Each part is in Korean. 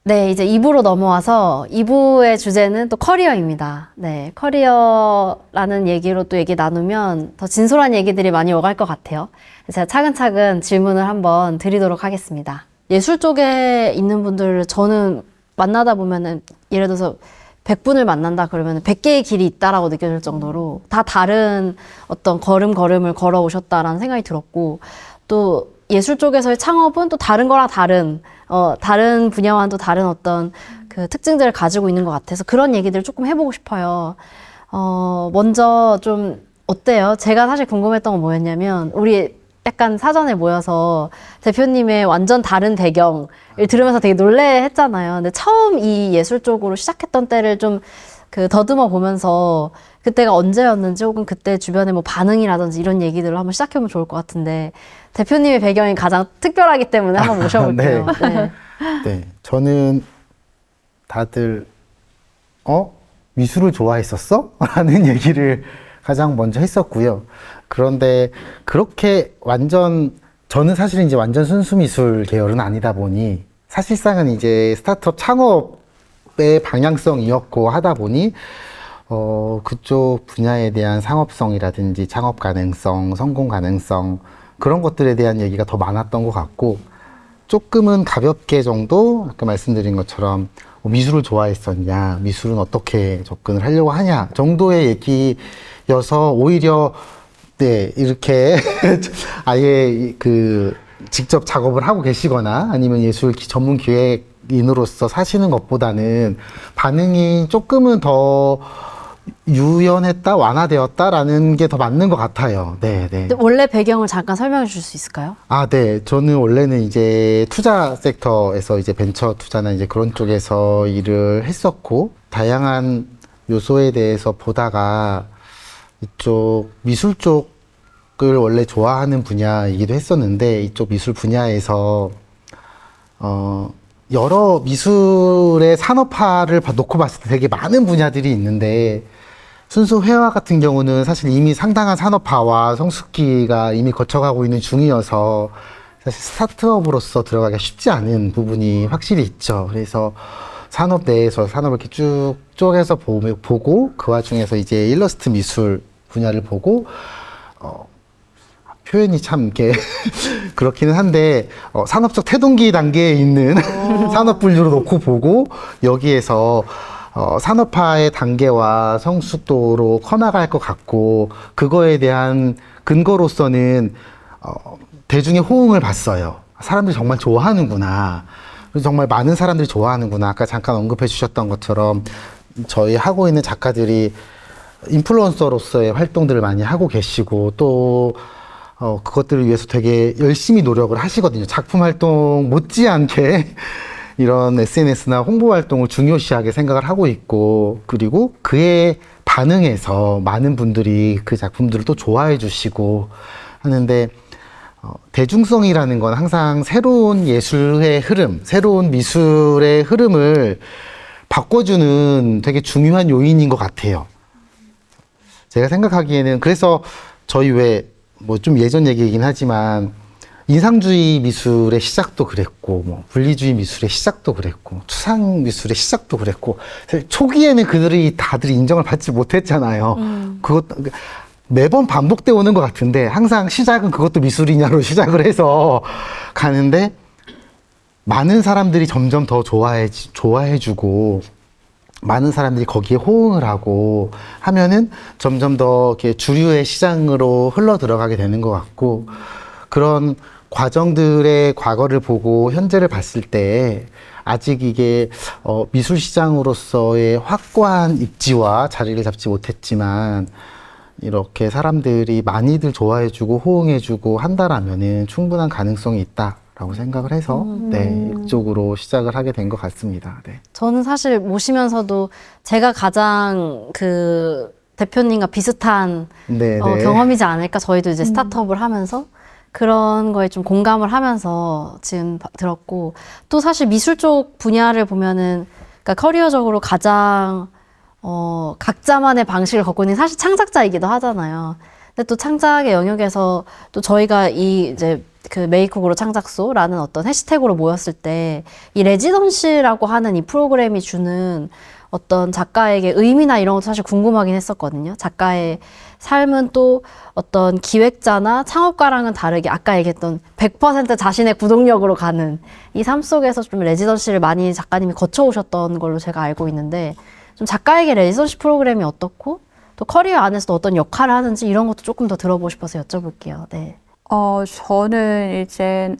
네, 이제 2부로 넘어와서 2부의 주제는 또 커리어입니다. 네, 커리어라는 얘기로 또 얘기 나누면 더 진솔한 얘기들이 많이 오갈 것 같아요. 제가 차근차근 질문을 한번 드리도록 하겠습니다. 예술 쪽에 있는 분들 저는 만나다 보면은 예를 들어서 100분을 만난다 그러면 100개의 길이 있다라고 느껴질 정도로 다 다른 어떤 걸음을 걸어오셨다라는 생각이 들었고, 또 예술 쪽에서의 창업은 또 다른 거랑 다른 분야와는 또 다른 어떤 그 특징들을 가지고 있는 것 같아서 그런 얘기들을 조금 해보고 싶어요. 먼저 좀 어때요? 제가 사실 궁금했던 건 뭐였냐면, 우리 약간 사전에 모여서 대표님의 완전 다른 배경을 들으면서 되게 놀래했잖아요. 근데 처음 이 예술 쪽으로 시작했던 때를 좀 더듬어 보면서 그때가 언제였는지, 혹은 그때 주변에 뭐 반응이라든지 이런 얘기들을 한번 시작해보면 좋을 것 같은데, 대표님의 배경이 가장 특별하기 때문에 한번 모셔볼게요. 네. 네. 네, 저는 다들 미술을 좋아했었어? 라는 얘기를 가장 먼저 했었고요. 그런데 그렇게 저는 사실은 이제 완전 순수 미술 계열은 아니다 보니, 사실상은 이제 스타트업 창업의 방향성이었고 하다 보니 그쪽 분야에 대한 상업성이라든지 창업 가능성, 성공 가능성, 그런 것들에 대한 얘기가 더 많았던 것 같고, 조금은 가볍게 정도, 아까 말씀드린 것처럼 미술을 좋아했었냐, 미술은 어떻게 접근을 하려고 하냐 정도의 얘기여서, 오히려 네, 이렇게 아예 직접 작업을 하고 계시거나 아니면 예술 전문 기획인으로서 사시는 것보다는 반응이 조금은 더 유연했다, 완화되었다라는 게 더 맞는 것 같아요. 네, 네. 근데 원래 배경을 잠깐 설명해 주실 수 있을까요? 아, 네. 저는 원래는 이제 투자 섹터에서 이제 벤처 투자나 이제 그런 쪽에서 일을 했었고, 다양한 요소에 대해서 보다가 이쪽 미술 쪽을 원래 좋아하는 분야이기도 했었는데, 이쪽 미술 분야에서 여러 미술의 산업화를 놓고 봤을 때 되게 많은 분야들이 있는데, 순수 회화 같은 경우는 사실 이미 상당한 산업화와 성숙기가 이미 거쳐가고 있는 중이어서 사실 스타트업으로서 들어가기가 쉽지 않은 부분이 확실히 있죠. 그래서 산업 내에서 산업을 이렇게 쭉 쪼개서 보고 그 와중에서 이제 일러스트 미술 분야를 보고 표현이 참 이렇게 그렇기는 한데 산업적 태동기 단계에 있는 산업 분류로 놓고 보고, 여기에서 산업화의 단계와 성숙도로 커나갈 것 같고, 그거에 대한 근거로서는 대중의 호응을 봤어요. 사람들이 정말 좋아하는구나. 정말 많은 사람들이 좋아하는구나. 아까 잠깐 언급해 주셨던 것처럼 저희 하고 있는 작가들이 인플루언서로서의 활동들을 많이 하고 계시고, 또 그것들을 위해서 되게 열심히 노력을 하시거든요. 작품 활동 못지않게 이런 SNS나 홍보 활동을 중요시하게 생각을 하고 있고, 그리고 그에 반응해서 많은 분들이 그 작품들을 또 좋아해 주시고 하는데, 대중성이라는 건 항상 새로운 예술의 흐름, 새로운 미술의 흐름을 바꿔주는 되게 중요한 요인인 것 같아요. 제가 생각하기에는, 그래서 저희 뭐 좀 예전 얘기이긴 하지만, 인상주의 미술의 시작도 그랬고, 뭐 분리주의 미술의 시작도 그랬고, 추상 미술의 시작도 그랬고, 사실 초기에는 그들이 다들 인정을 받지 못했잖아요. 그것도 매번 반복되어 오는 것 같은데, 항상 시작은 그것도 미술이냐로 시작을 해서 가는데, 많은 사람들이 점점 더 좋아해주고, 많은 사람들이 거기에 호응을 하고 하면은 점점 더 이렇게 주류의 시장으로 흘러 들어가게 되는 것 같고, 그런 과정들의 과거를 보고 현재를 봤을 때 아직 이게 미술 시장으로서의 확고한 입지와 자리를 잡지 못했지만, 이렇게 사람들이 많이들 좋아해주고 호응해주고 한다라면은 충분한 가능성이 있다라고 생각을 해서 네, 이쪽으로 시작을 하게 된 것 같습니다. 네. 저는 사실 모시면서도 제가 가장 대표님과 비슷한 네, 네. 경험이지 않을까. 저희도 이제 스타트업을 하면서 그런 거에 좀 공감을 하면서 지금 들었고, 또 사실 미술 쪽 분야를 보면은, 그러니까 커리어적으로 가장 각자만의 방식을 갖고 있는, 사실 창작자이기도 하잖아요. 근데 또 창작의 영역에서 또 저희가 이제 그 메이크오버로 창작소라는 어떤 해시태그로 모였을 때 이 레지던시라고 하는 이 프로그램이 주는 어떤 작가에게 의미나 이런 것도 사실 궁금하긴 했었거든요. 작가의 삶은 또 어떤 기획자나 창업가랑은 다르게 아까 얘기했던 100% 자신의 구동력으로 가는 이 삶 속에서 좀 레지던시를 많이 작가님이 거쳐오셨던 걸로 제가 알고 있는데 좀 작가에게 레지던시 프로그램이 어떻고 또 커리어 안에서도 어떤 역할을 하는지 이런 것도 조금 더 들어보고 싶어서 여쭤볼게요. 네. 저는 이제,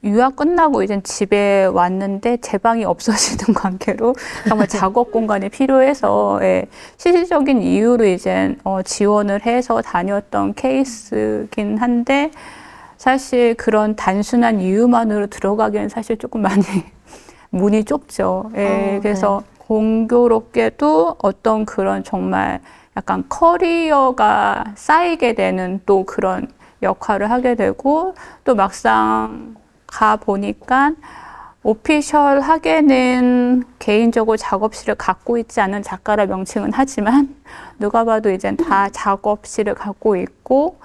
유학 끝나고 이제 집에 왔는데 제 방이 없어지는 관계로 정말 작업 공간이 필요해서 예, 실질적인 이유로 이제 지원을 해서 다녔던 케이스긴 한데 사실 그런 단순한 이유만으로 들어가기엔 사실 조금 많이 문이 좁죠. 예, 그래서 네. 공교롭게도 어떤 그런 정말 약간 커리어가 쌓이게 되는 또 그런 역할을 하게 되고 또 막상 가 보니까 오피셜하게는 개인적으로 작업실을 갖고 있지 않은 작가라 명칭은 하지만 누가 봐도 이제 다 작업실을 갖고 있고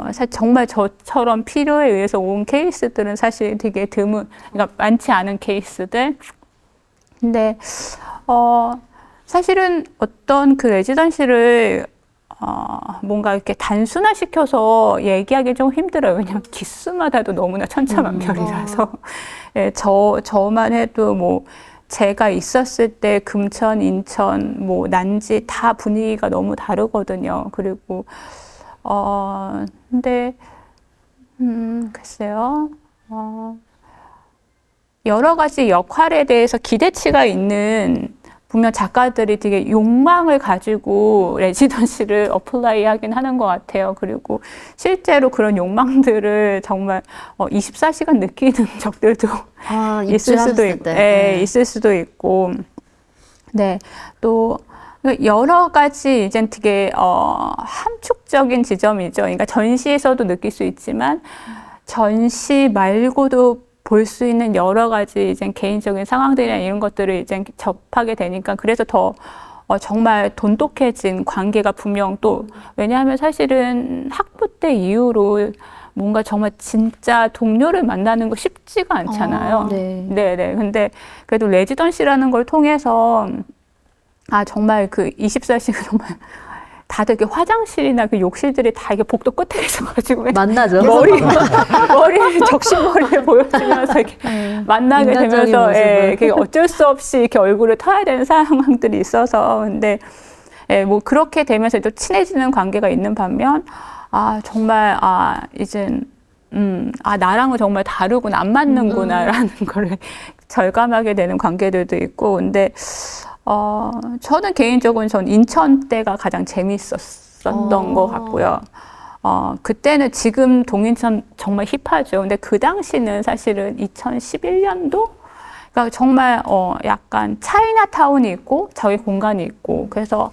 사실 정말 저처럼 필요에 의해서 온 케이스들은 사실 되게 드문, 그러니까 많지 않은 케이스들. 근데 사실은 어떤 그 레지던시를 뭔가 이렇게 단순화시켜서 얘기하기 좀 힘들어요. 왜냐면 기수마다도 너무나 천차만별이라서. 예, 저만 해도 뭐 제가 있었을 때 금천, 인천, 뭐 난지 다 분위기가 너무 다르거든요. 그리고 근데 글쎄요. 여러 가지 역할에 대해서 기대치가 있는 분명 작가들이 되게 욕망을 가지고 레지던시를 어플라이 하긴 하는 것 같아요. 그리고 실제로 그런 욕망들을 정말 24시간 느끼는 적들도 있을 수도 있고, 네, 있을 수도 있고, 네, 또 여러 가지 이제 되게 함축적인 지점이죠. 그러니까 전시에서도 느낄 수 있지만 전시 말고도 볼 수 있는 여러 가지 이제 개인적인 상황들이나 이런 것들을 이제 접하게 되니까 그래서 더 정말 돈독해진 관계가 분명 또 왜냐하면 사실은 학부 때 이후로 뭔가 정말 진짜 동료를 만나는 거 쉽지가 않잖아요. 네. 네네. 근데 그래도 레지던시라는 걸 통해서 정말 그 24시간 정말 다들 이렇게 화장실이나 그 욕실들이 다 이게 복도 끝에 있어가지고 만나죠. 머리를 적신머리를 보여주면서 이렇게 만나게 되면서 이렇게 어쩔 수 없이 이렇게 얼굴을 터야 되는 상황들이 있어서 근데 뭐 그렇게 되면서 또 친해지는 관계가 있는 반면 정말 이젠 나랑은 정말 다르구나 안 맞는구나라는 거를 절감하게 되는 관계들도 있고 근데 저는 개인적으로 전 인천 때가 가장 재밌었던 것 같고요. 그때는 지금 동인천 정말 힙하죠. 근데 그 당시는 사실은 2011년도? 그러니까 정말 약간 차이나타운이 있고 저희 공간이 있고 그래서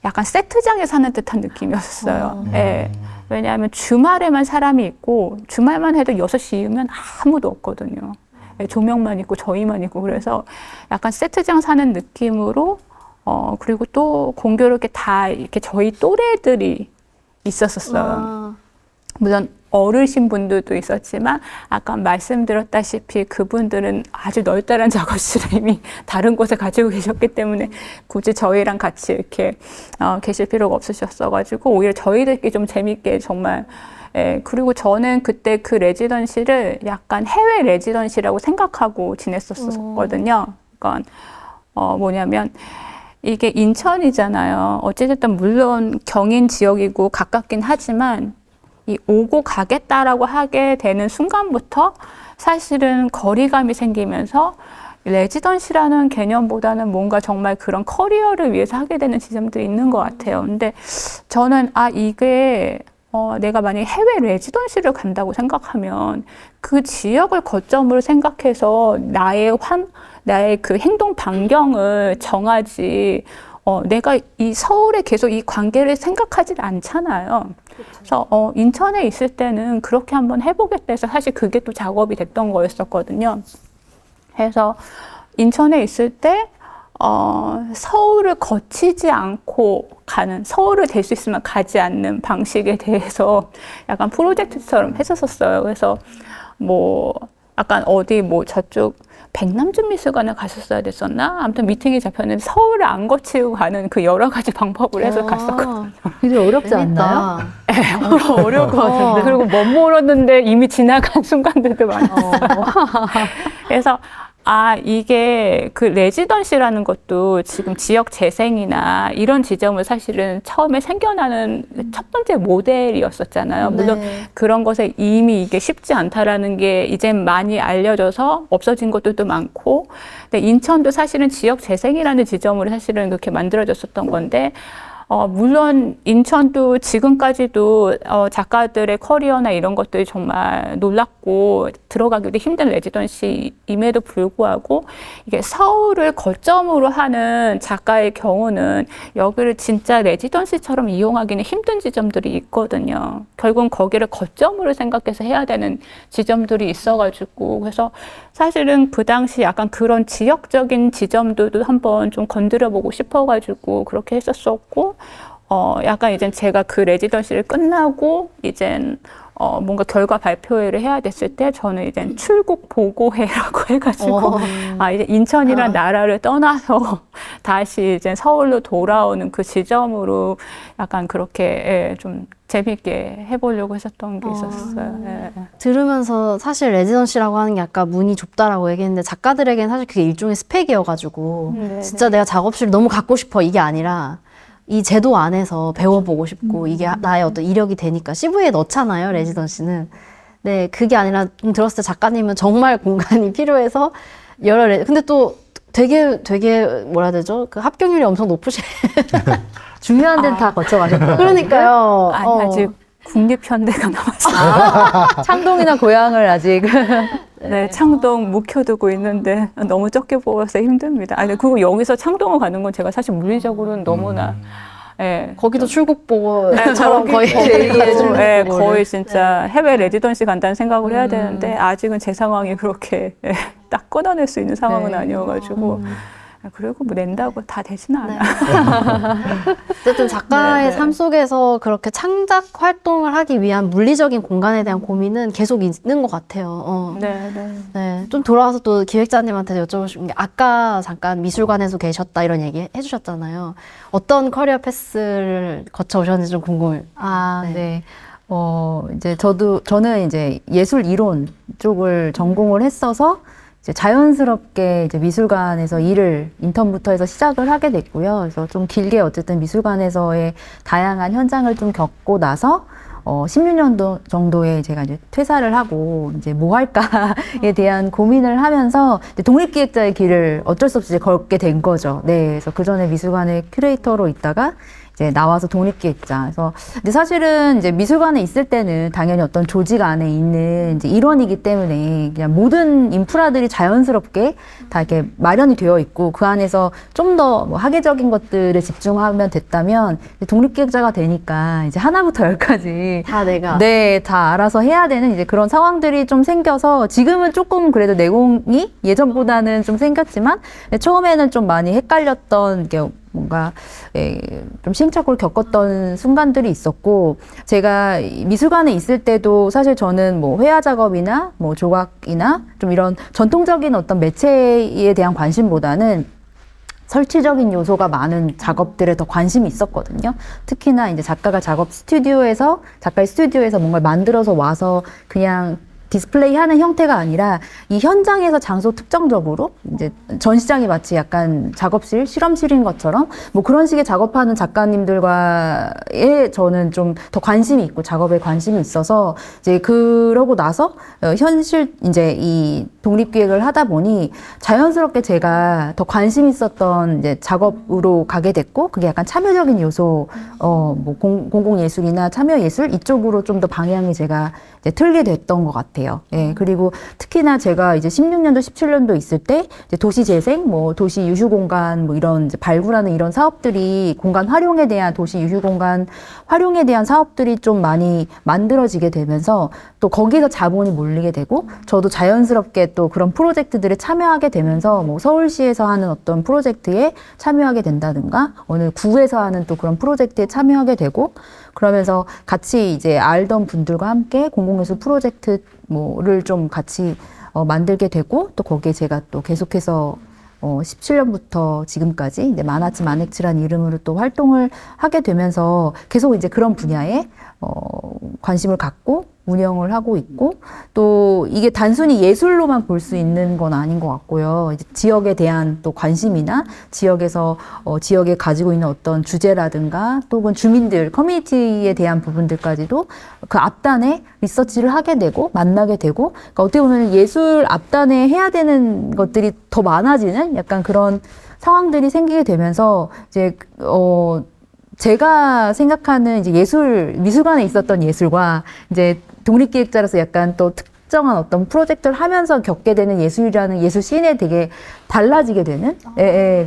약간 세트장에 사는 듯한 느낌이었어요. 예. 왜냐하면 주말에만 사람이 있고 주말만 해도 6시 이후면 아무도 없거든요. 조명만 있고 저희만 있고 그래서 약간 세트장 사는 느낌으로 그리고 또 공교롭게 다 이렇게 저희 또래들이 있었었어요. 물론 어르신 분들도 있었지만 아까 말씀드렸다시피 그분들은 아주 널따란 작업실을 이미 다른 곳에 가지고 계셨기 때문에 굳이 저희랑 같이 이렇게 계실 필요가 없으셨어가지고 오히려 저희들끼리 좀 재밌게 정말 그리고 저는 그때 그 레지던시를 약간 해외 레지던시라고 생각하고 지냈었거든요. 그러니까 뭐냐면 이게 인천이잖아요. 어찌됐든 물론 경인 지역이고 가깝긴 하지만 이 오고 가겠다라고 하게 되는 순간부터 사실은 거리감이 생기면서 레지던시라는 개념보다는 뭔가 정말 그런 커리어를 위해서 하게 되는 지점들이 있는 것 같아요. 근데 저는 이게 내가 만약에 해외 레지던시를 간다고 생각하면 그 지역을 거점으로 생각해서 나의 그 행동 반경을 정하지, 내가 이 서울에 계속 이 관계를 생각하지 않잖아요. 그래서, 인천에 있을 때는 그렇게 한번 해보겠다 해서 사실 그게 또 작업이 됐던 거였었거든요. 그래서 인천에 있을 때, 서울을 거치지 않고 가는, 서울을 될 수 있으면 가지 않는 방식에 대해서 약간 프로젝트처럼 했었어요. 그래서 뭐 약간 어디 뭐 저쪽 백남준 미술관을 갔었어야 됐었나? 아무튼 미팅이 잡혔는데 서울을 안 거치고 가는 그 여러 가지 방법을 해서 갔었거든요. 굉장히 어렵지 않나요? 어려울 것 같은데. 그리고 멋모르는데 이미 지나간 순간들도 많았어요. 그래서 이게 그 레지던시라는 것도 지금 지역 재생이나 이런 지점을 사실은 처음에 생겨나는 첫 번째 모델이었었잖아요. 물론 그런 것에 이미 이게 쉽지 않다라는 게 이젠 많이 알려져서 없어진 것들도 많고, 근데 인천도 사실은 지역 재생이라는 지점으로 사실은 그렇게 만들어졌었던 건데, 물론 인천도 지금까지도 작가들의 커리어나 이런 것들이 정말 놀랍고 들어가기도 힘든 레지던시임에도 불구하고 이게 서울을 거점으로 하는 작가의 경우는 여기를 진짜 레지던시처럼 이용하기는 힘든 지점들이 있거든요. 결국은 거기를 거점으로 생각해서 해야 되는 지점들이 있어가지고, 그래서 사실은 그 당시 약간 그런 지역적인 지점들도 한번 좀 건드려보고 싶어가지고 그렇게 했었었고, 약간 이젠 제가 그 레지던시를 끝나고 이젠 뭔가 결과 발표회를 해야 됐을 때 저는 이제 출국 보고회라고 해가지고 이제 인천이란 나라를 떠나서 다시 이제 서울로 돌아오는 그 지점으로 약간 그렇게 좀 재밌게 해보려고 했었던 게 있었어요. 예. 들으면서 사실 레지던시라고 하는 게 아까 문이 좁다라고 얘기했는데 작가들에게는 사실 그게 일종의 스펙이어가지고 진짜 내가 작업실을 너무 갖고 싶어 이게 아니라 이 제도 안에서 배워보고 싶고 이게 나의 어떤 이력이 되니까 CV에 넣잖아요, 레지던시는. 네, 그게 아니라 좀 들었을 때 작가님은 정말 공간이 필요해서 근데 또 되게 뭐라 해야 되죠? 그 합격률이 엄청 높으신. 중요한 데는 다 거쳐가셨나요? 그러니까요. 아직 국립현대가 남았어요. 창동이나 고향을 아직. 네, 창동 묵혀두고 있는데 너무 적게 보여서 힘듭니다. 그리고 여기서 창동을 가는 건 제가 사실 물리적으로는 너무나 거기도 출국 보고처럼 거의 거의 진짜 해외 레지던시 간다는 생각을 해야 되는데 아직은 제 상황이 그렇게 딱 끊어낼 수 있는 상황은 아니어가지고 그리고 뭐 낸다고 다 되지는 않아요. 어쨌든 작가의 삶 속에서 그렇게 창작 활동을 하기 위한 물리적인 공간에 대한 고민은 계속 있는 것 같아요. 네, 좀 돌아와서 또 기획자님한테 여쭤보고 싶은 게 아까 잠깐 미술관에서 계셨다 이런 얘기 해주셨잖아요. 어떤 커리어 패스를 거쳐오셨는지 좀 궁금해요. 네. 이제 저는 이제 예술 이론 쪽을 전공을 했어서 이제 자연스럽게 이제 미술관에서 일을 인턴부터 해서 시작을 하게 됐고요. 그래서 좀 길게 어쨌든 미술관에서의 다양한 현장을 좀 겪고 나서 16년 정도에 제가 이제 퇴사를 하고 이제 뭐 할까에 대한 고민을 하면서 이제 독립기획자의 길을 어쩔 수 없이 이제 걷게 된 거죠. 네, 그래서 그 전에 미술관의 큐레이터로 있다가 이제 나와서 독립기획자. 그래서 근데 사실은 이제 미술관에 있을 때는 당연히 어떤 조직 안에 있는 이제 일원이기 때문에 그냥 모든 인프라들이 자연스럽게 다 이렇게 마련이 되어 있고 그 안에서 좀 더 뭐 학예적인 것들에 집중하면 됐다면 독립기획자가 되니까 이제 하나부터 열까지 다 내가 다 알아서 해야 되는 이제 그런 상황들이 좀 생겨서 지금은 조금 그래도 내공이 예전보다는 좀 생겼지만 처음에는 좀 많이 헷갈렸던 게 뭔가 좀 시행착오를 겪었던 순간들이 있었고 제가 미술관에 있을 때도 사실 저는 뭐 회화 작업이나 뭐 조각이나 좀 이런 전통적인 어떤 매체에 대한 관심보다는 설치적인 요소가 많은 작업들에 더 관심이 있었거든요. 특히나 이제 작가의 스튜디오에서 뭔가를 만들어서 와서 그냥 디스플레이 하는 형태가 아니라 이 현장에서 장소 특정적으로 이제 전시장이 마치 약간 작업실, 실험실인 것처럼 뭐 그런 식의 작업하는 작가님들과의 저는 좀 더 관심이 있고 작업에 관심이 있어서 이제 그러고 나서 현실 이제 이 독립기획을 하다 보니 자연스럽게 제가 더 관심 있었던 이제 작업으로 가게 됐고 그게 약간 참여적인 요소, 뭐 공공예술이나 참여예술 이쪽으로 좀 더 방향이 제가 이제 틀게 됐던 것 같아요. 예, 그리고 특히나 제가 이제 16년도, 17년도 있을 때 이제 도시재생, 뭐 도시 유휴공간 뭐 이런 이제 발굴하는 이런 사업들이 공간 활용에 대한 도시 유휴공간 활용에 대한 사업들이 좀 많이 만들어지게 되면서 또 거기서 자본이 몰리게 되고 저도 자연스럽게 또 그런 프로젝트들에 참여하게 되면서 뭐 서울시에서 하는 어떤 프로젝트에 참여하게 된다든가 어느 구에서 하는 또 그런 프로젝트에 참여하게 되고 그러면서 같이 이제 알던 분들과 함께 공공예술 프로젝트 뭐를 좀 같이 만들게 되고 또 거기에 제가 또 계속해서 17년부터 지금까지 이제 만화츠 만액츠라는 이름으로 또 활동을 하게 되면서 계속 이제 그런 분야에 관심을 갖고 운영을 하고 있고 또 이게 단순히 예술로만 볼 수 있는 건 아닌 것 같고요. 이제 지역에 대한 또 관심이나 지역에서 지역에 가지고 있는 어떤 주제라든가 또 혹은 주민들 커뮤니티에 대한 부분들까지도 그 앞단에 리서치를 하게 되고 만나게 되고 그러니까 어떻게 보면 예술 앞단에 해야 되는 것들이 더 많아지는 약간 그런 상황들이 생기게 되면서 이제 제가 생각하는 이제 미술관에 있었던 예술과 이제 독립기획자로서 약간 또 특정한 어떤 프로젝트를 하면서 겪게 되는 예술이라는 예술 씬에 되게 달라지게 되는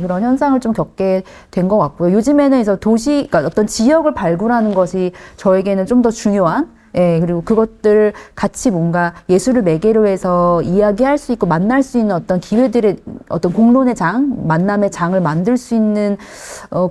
그런 현상을 좀 겪게 된 것 같고요. 요즘에는 그래서 그러니까 어떤 지역을 발굴하는 것이 저에게는 좀 더 중요한 그리고 그것들을 같이 뭔가 예술을 매개로 해서 이야기할 수 있고 만날 수 있는 어떤 기회들의 어떤 공론의 장, 만남의 장을 만들 수 있는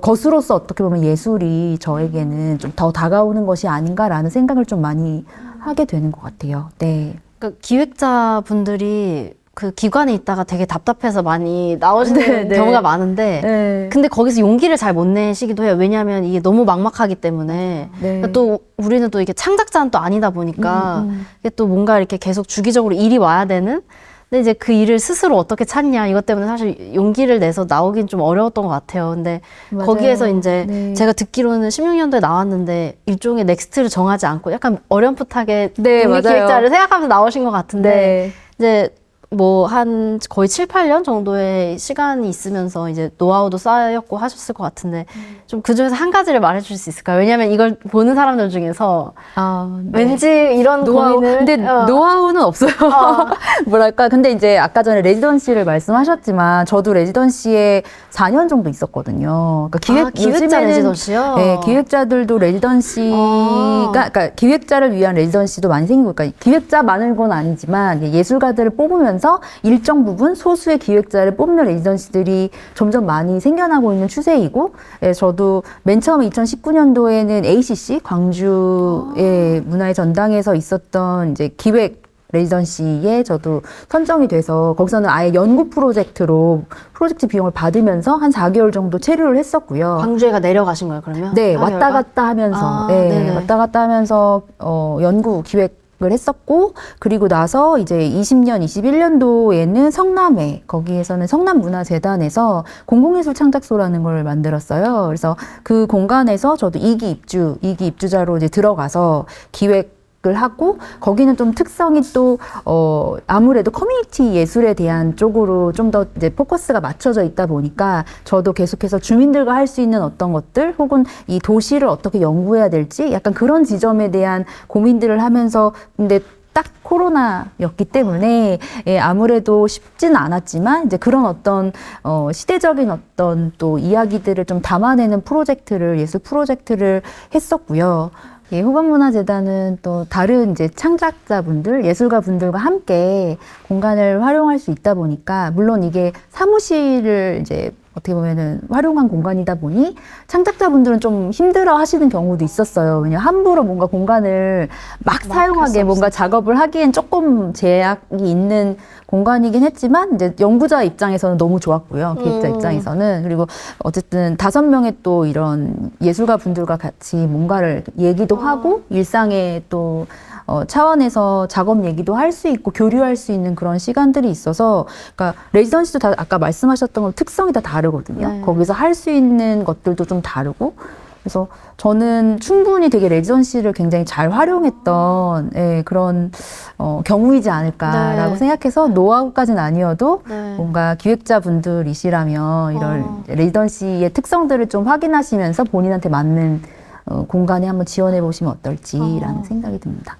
것으로서 어떻게 보면 예술이 저에게는 좀 더 다가오는 것이 아닌가라는 생각을 좀 많이 하게 되는 것 같아요. 네. 그러니까 기획자분들이 그 기관에 있다가 되게 답답해서 많이 나오시는 네. 경우가 많은데 네. 근데 거기서 용기를 잘 못 내시기도 해요. 왜냐하면 이게 너무 막막하기 때문에 네. 그러니까 또 우리는 또 이게 창작자는 또 아니다 보니까 이게 또 뭔가 이렇게 계속 주기적으로 일이 와야 되는 근데 이제 그 일을 스스로 어떻게 찾냐 이것 때문에 사실 용기를 내서 나오긴 좀 어려웠던 것 같아요. 근데 맞아요. 거기에서 이제 네. 제가 듣기로는 16년도에 나왔는데 일종의 넥스트를 정하지 않고 약간 어렴풋하게 네, 맞아요. 기획자를 생각하면서 나오신 것 같은데 네. 이제 뭐 한 거의 7, 8년 정도의 시간이 있으면서 이제 노하우도 쌓였고 하셨을 것 같은데 좀 그중에서 한 가지를 말해줄 수 있을까요? 왜냐하면 이걸 보는 사람들 중에서 네. 왠지 이런 노하우, 고민을 근데 노하우는 없어요. 뭐랄까. 근데 이제 아까 전에 레지던시를 말씀하셨지만 저도 레지던시에 4년 정도 있었거든요. 그러니까 기획자 요즘에는- 레지던시요? 네, 기획자들도 레지던시가, 그러니까 기획자를 위한 레지던시도 많이 생기고, 그러니까 기획자만을 건 아니지만 예술가들을 뽑으면서 일정 부분 소수의 기획자를 뽑는 레지던시들이 점점 많이 생겨나고 있는 추세이고, 저도 맨 처음 2019년도에는 ACC 광주의 문화의 전당에서 있었던 이제 기획 레지던시에 저도 선정이 돼서 거기서는 아예 연구 프로젝트로 프로젝트 비용을 받으면서 한 4개월 정도 체류를 했었고요. 광주에가 내려가신 거예요, 그러면? 네, 아, 왔다 갔다 하면서, 네네. 왔다 갔다 하면서, 연구 기획을 했었고, 그리고 나서 이제 20년, 21년도에는 성남에, 거기에서는 성남문화재단에서 공공예술 창작소라는 걸 만들었어요. 그래서 그 공간에서 저도 2기 입주자로 이제 들어가서 을 하고 거기는 좀 특성이 또 아무래도 커뮤니티 예술에 대한 쪽으로 좀 더 이제 포커스가 맞춰져 있다 보니까 저도 계속해서 주민들과 할 수 있는 어떤 것들 혹은 이 도시를 어떻게 연구해야 될지 약간 그런 지점에 대한 고민들을 하면서 근데 딱 코로나였기 때문에 아무래도 쉽지는 않았지만 이제 그런 어떤 시대적인 어떤 또 이야기들을 좀 담아내는 예술 프로젝트를 했었고요. 후반문화재단은 또 다른 이제 창작자분들, 예술가분들과 함께 공간을 활용할 수 있다 보니까, 물론 이게 사무실을 이제 어떻게 보면은 활용한 공간이다 보니 창작자분들은 좀 힘들어 하시는 경우도 있었어요. 왜냐면 함부로 뭔가 공간을 막 사용하게 뭔가 작업을 하기엔 조금 제약이 있는 공간이긴 했지만 이제 연구자 입장에서는 너무 좋았고요. 기획자 입장에서는. 그리고 어쨌든 5명의 또 이런 예술가 분들과 같이 뭔가를 얘기도 하고 일상에 또 차원에서 작업 얘기도 할 수 있고 교류할 수 있는 그런 시간들이 있어서 그러니까 레지던시도 다 아까 말씀하셨던 것 특성이 다 다르거든요. 네. 거기서 할 수 있는 것들도 좀 다르고 그래서 저는 충분히 되게 레지던시를 굉장히 잘 활용했던 그런 경우이지 않을까라고 네. 생각해서 노하우까지는 아니어도 네. 뭔가 기획자분들이시라면 이런 레지던시의 특성들을 좀 확인하시면서 본인한테 맞는 공간에 한번 지원해 보시면 어떨지라는 생각이 듭니다.